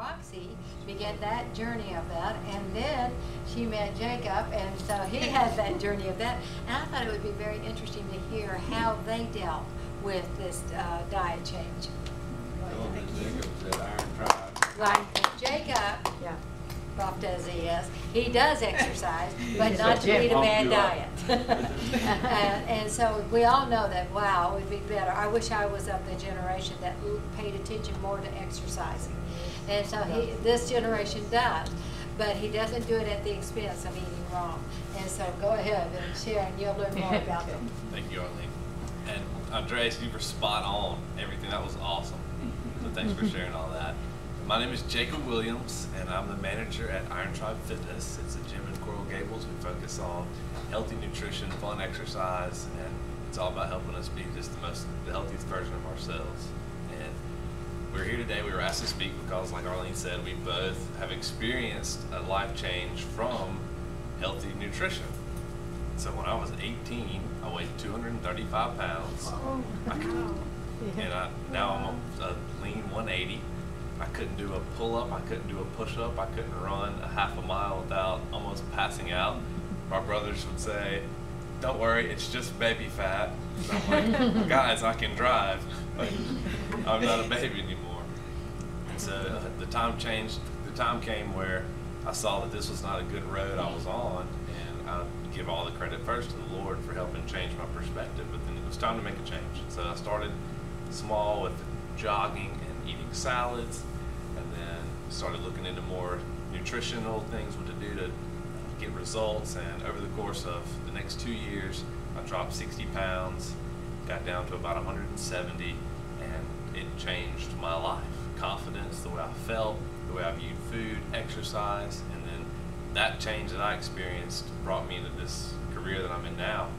Roxy began that journey of that, and then she met Jacob, and so he had that journey of that. And I thought it would be very interesting to hear how they dealt with this diet change. Jacob's at Iron Tribe. Like Jacob, Yeah. buffed as he is, he does exercise, but He's not a to eat a pump bad you up. diet. And so we all know that, wow, it would be better. I wish I was of the generation that paid attention more to exercising. And so this generation does, but he doesn't do it at the expense of eating wrong. And so go ahead and share, and you'll learn more about them. Thank you, Arlene. And Andreas, you were spot on. Everything, that was awesome. So thanks for sharing all that. My name is Jacob Williams, and I'm the manager at Iron Tribe Fitness. It's a gym in Coral Gables. We focus on healthy nutrition, fun exercise, and it's all about helping us be just the healthiest version of ourselves. And we're here today. We were asked to speak because, like Arlene said, we both have experienced a life change from healthy nutrition. So when I was 18, I weighed 235 pounds. Now I'm a lean 180. I couldn't do a pull-up, I couldn't do a push-up, I couldn't run a half a mile without almost passing out. My brothers would say, don't worry, it's just baby fat. And I'm like, guys, I can drive, but I'm not a baby anymore. And so the time changed, the time came where I saw that this was not a good road I was on, and I give all the credit first to the Lord for helping change my perspective, but then it was time to make a change. So I started small with jogging and eating salads, and then started looking into more nutritional things, what to do to get results. And over the course of the next 2 years, I dropped 60 pounds, got down to about 170, and it changed my life. Confidence, the way I felt, the way I viewed food, exercise, and then that change that I experienced brought me into this career that I'm in now,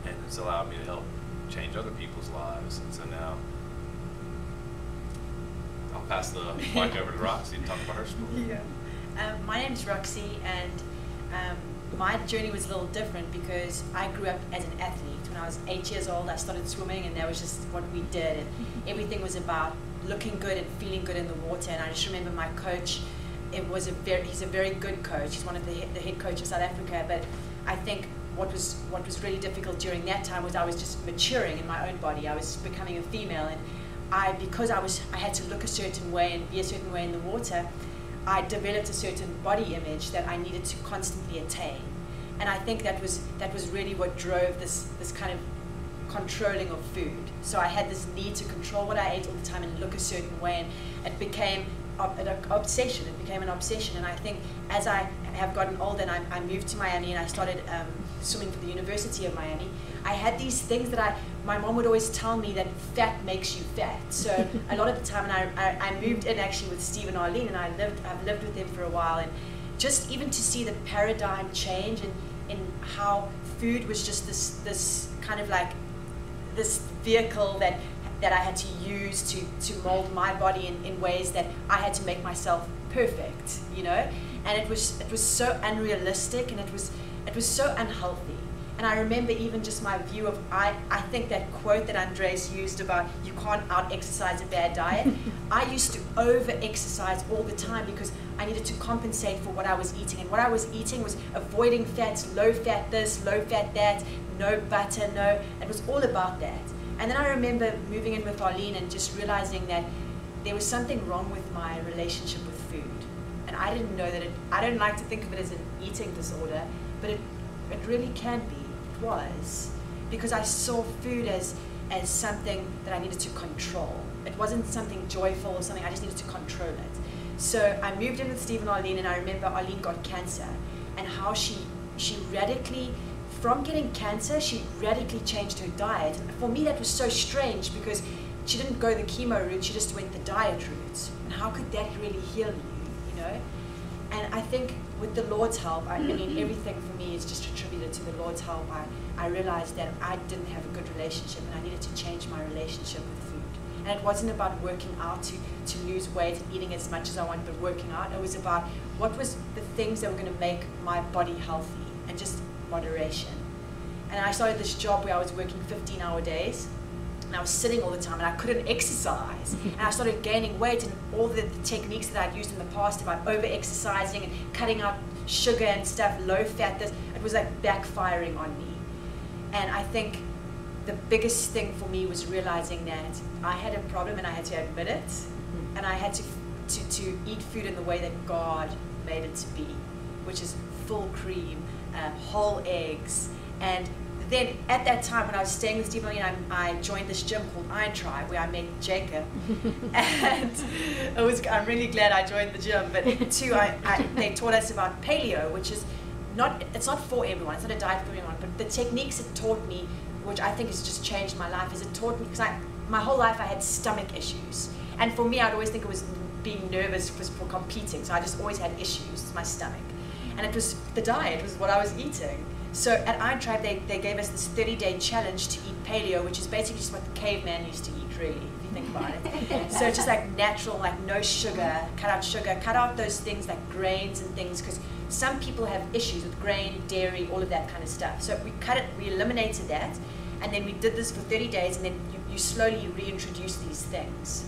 and it's allowed me to help change other people's lives. And so now I'll pass the mic over to Roxy to talk about her story. Yeah. My name's Roxy, and my journey was a little different because I grew up as an athlete. When I was 8 years old, I started swimming, and that was just what we did. And everything was about looking good and feeling good in the water. And I just remember my coach. He's a very good coach. He's one of the head coach of South Africa. But I think what was really difficult during that time was I was just maturing in my own body. I was becoming a female, and because I had to look a certain way and be a certain way in the water, I developed a certain body image that I needed to constantly attain. And I think that was really what drove this kind of controlling of food. So I had this need to control what I ate all the time and look a certain way, and it became an obsession. It became an obsession. And I think as I have gotten older and I moved to Miami and I started swimming for the University of Miami, I had these things that my mom would always tell me that fat makes you fat. So a lot of the time, and I moved in actually with Steve and Arlene, and I've lived with them for a while, and just even to see the paradigm change in how food was just this kind of like this vehicle that I had to use to mold my body in ways that I had to make myself perfect, you know? And it was so unrealistic, and it was so unhealthy. And I remember even just my view of, I think that quote that Andres used about you can't out-exercise a bad diet, I used to over-exercise all the time because I needed to compensate for what I was eating. And what I was eating was avoiding fats, low fat this, low fat that, no butter, no, it was all about that. And then I remember moving in with Arlene and just realizing that there was something wrong with my relationship with food. And I didn't know that I don't like to think of it as an eating disorder, but it really can be. It was. Because I saw food as something that I needed to control. It wasn't something joyful or something, I just needed to control it. So I moved in with Steve and Arlene, and I remember Arlene got cancer, and how she radically, from getting cancer, she radically changed her diet. And for me that was so strange because she didn't go the chemo route, she just went the diet route. And how could that really heal you, you know? And I think with the Lord's help, I mean, everything for me is just attributed to the Lord's help. I realized that I didn't have a good relationship, and I needed to change my relationship with food. And it wasn't about working out to lose weight and eating as much as I wanted, but working out. It was about what was the things that were going to make my body healthy, and just moderation. And I started this job where I was working 15-hour days, and I was sitting all the time and I couldn't exercise. And I started gaining weight, and all the techniques that I'd used in the past about over-exercising and cutting out sugar and stuff, low fat, it was like backfiring on me. And I think the biggest thing for me was realizing that I had a problem and I had to admit it, and I had to eat food in the way that God made it to be, which is full cream, whole eggs. And then at that time when I was staying with Steve, I joined this gym called Iron Tribe where I met Jacob, and I'm really glad I joined the gym. But two, they taught us about paleo, which is it's not for everyone, it's not a diet for everyone, but the techniques it taught me, which I think has just changed my life, is it taught me, because my whole life I had stomach issues, and for me I'd always think it was being nervous was for competing, so I just always had issues with my stomach, and it was the diet, was what I was eating. So at Iron Tribe they gave us this 30-day challenge to eat paleo, which is basically just what the caveman used to eat, really, if you think about it. So it's just like natural, like no sugar, cut out those things like grains and things, because some people have issues with grain, dairy, all of that kind of stuff. So we eliminated that, and then we did this for 30 days, and then you slowly reintroduce these things.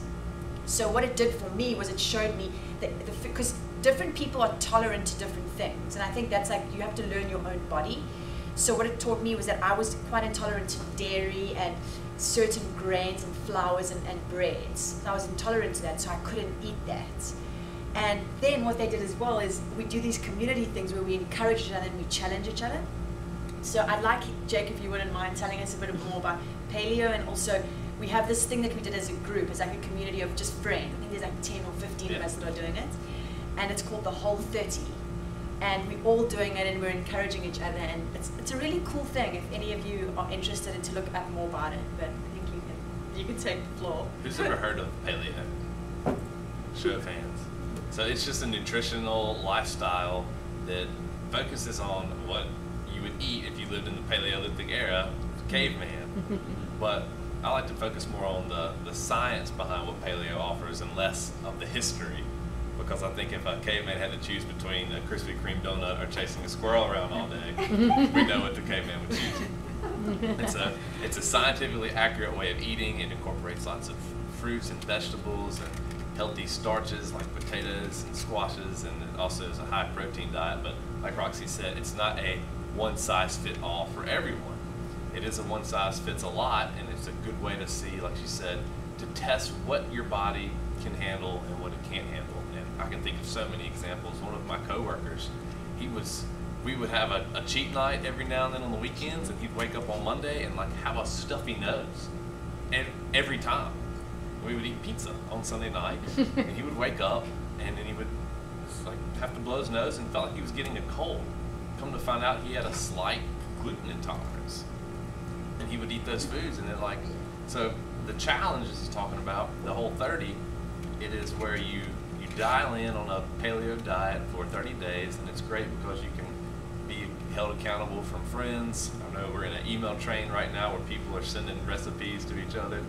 So what it did for me was it showed me that, because different people are tolerant to different things, and I think that's like, you have to learn your own body. So what it taught me was that I was quite intolerant to dairy and certain grains and flours and breads. I was intolerant to that, so I couldn't eat that. And then what they did as well is we do these community things where we encourage each other and we challenge each other. So I'd like, Jake, if you wouldn't mind telling us a bit more about paleo, and also we have this thing that we did as a group, as like a community of just friends. I think there's like 10 or 15 of us that are doing it. And it's called the Whole 30. And we're all doing it and we're encouraging each other, and it's a really cool thing if any of you are interested and to look up more about it. But I think you can take the floor. Who's ever heard of paleo? Show of hands. So it's just a nutritional lifestyle that focuses on what you would eat if you lived in the Paleolithic era, caveman. But I like to focus more on the science behind what paleo offers and less of the history. Because I think if a caveman had to choose between a Krispy Kreme donut or chasing a squirrel around all day, we know what the caveman would choose. It's a scientifically accurate way of eating. It incorporates lots of fruits and vegetables and healthy starches like potatoes and squashes, and it also is a high protein diet. But like Roxy said, it's not a one-size-fits-all for everyone. It is a one-size-fits-a-lot, and it's a good way to see, like she said, to test what your body can handle and what it can't handle. I can think of so many examples. One of my coworkers, we would have a cheat night every now and then on the weekends, and he'd wake up on Monday and like have a stuffy nose. And every time we would eat pizza on Sunday night, and he would wake up and then he would like have to blow his nose and felt like he was getting a cold. Come to find out he had a slight gluten intolerance, and he would eat those foods, and then so the challenge is talking about the Whole 30. It is where you dial in on a paleo diet for 30 days, and it's great because you can be held accountable from friends. I know we're in an email train right now where people are sending recipes to each other,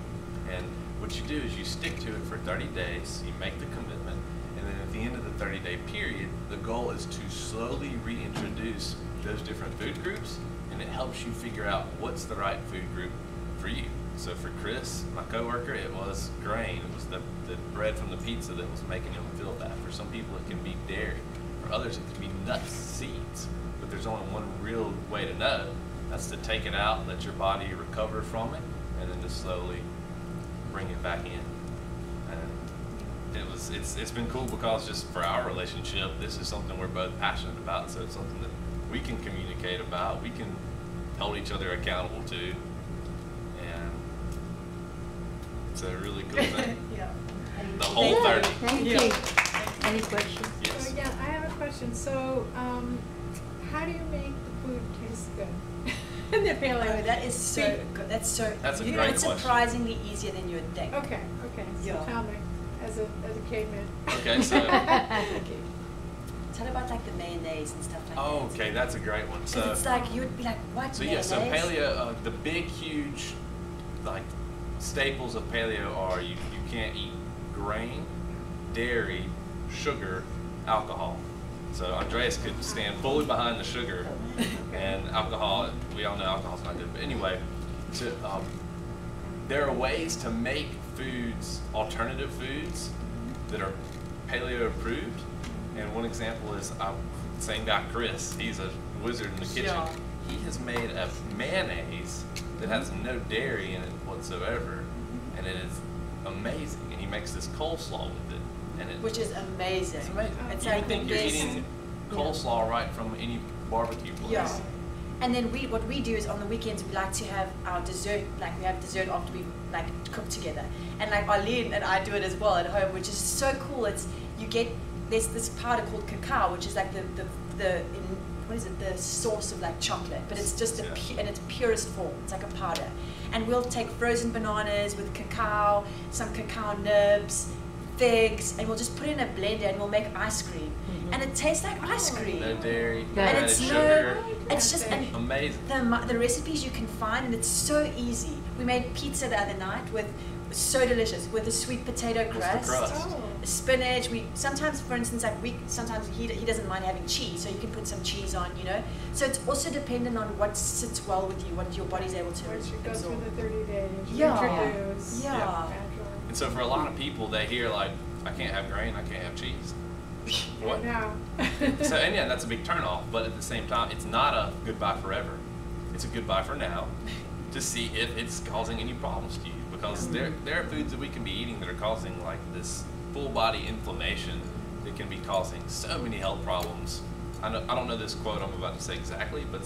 and what you do is you stick to it for 30 days, you make the commitment, and then at the end of the 30-day period, the goal is to slowly reintroduce those different food groups, and it helps you figure out what's the right food group for you. So for Chris, my coworker, it was grain. It was the bread from the pizza that was making him feel that. For some people, it can be dairy. For others, it can be nuts, seeds. But there's only one real way to know. That's to take it out, let your body recover from it, and then to slowly bring it back in. And it's been cool because just for our relationship, this is something we're both passionate about. So it's something that we can communicate about, we can hold each other accountable to. It's a really cool thing. Yeah. The Whole 30. Thank you. Any questions? Yes. Oh, yeah, I have a question. So, how do you make the food taste good? In the Oh, paleo. that is so good. That's a great question. surprisingly easier than you would think. Okay. So Yeah. tell me, as a caveman. Okay, so. Tell about like the mayonnaise and stuff like Oh, that. okay, that's a great one. 'Cause So. it's like, you would be like, what, So yeah, mayonnaise? so paleo, the big, huge, like staples of paleo are you can't eat grain, dairy, sugar, alcohol. So Andreas could stand fully behind the sugar, and alcohol. We all know alcohol's not good. But anyway, there are ways to make foods, alternative foods, that are paleo approved. And one example is same guy Chris. He's a wizard in the kitchen. Yeah. He has made a mayonnaise that has no dairy in it whatsoever, and it is amazing. And he makes this coleslaw with it, and Which is amazing. it's amazing. It's You like would think the you're best- eating coleslaw right from any barbecue place. Yeah. And then what we do is on the weekends we like to have our dessert, like we have dessert after we like cook together. And like Arlene and I do it as well at home, which is so cool. There's this powder called cacao, which is like what is it, the source of like chocolate, but it's just in its purest form. It's like a powder. And we'll take frozen bananas with cacao, some cacao nibs, figs, and we'll just put it in a blender and we'll make ice cream. And it tastes like ice cream. No dairy, Yeah. And added it's sugar. it's just, and Amazing. the recipes you can find, and it's so easy. We made pizza the other night with so delicious with a sweet potato What's the crust, crust? Oh. spinach. We sometimes, for instance, sometimes he doesn't mind having cheese, so you can put some cheese on, you know. So it's also dependent on what sits well with you, what your body's able to Once you go through absorb. the 30 days, you Yeah. introduce. Yeah. Agile. And so for a lot of people, they hear like, I can't have grain, I can't have cheese. What? Now. So, and yeah, that's a big turnoff, but at the same time, it's not a goodbye forever. It's a goodbye for now to see if it's causing any problems to you. Because there are foods that we can be eating that are causing like this full body inflammation that can be causing so many health problems. I don't know this quote I'm about to say exactly, but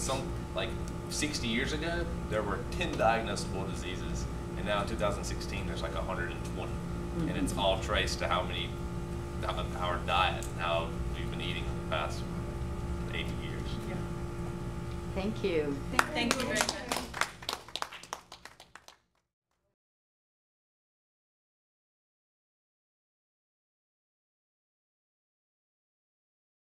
like 60 years ago, there were 10 diagnosable diseases. And now in 2016, there's like 120. And it's all traced to our diet and how we've been eating for the past 80 years. Thank you. Thank you very much.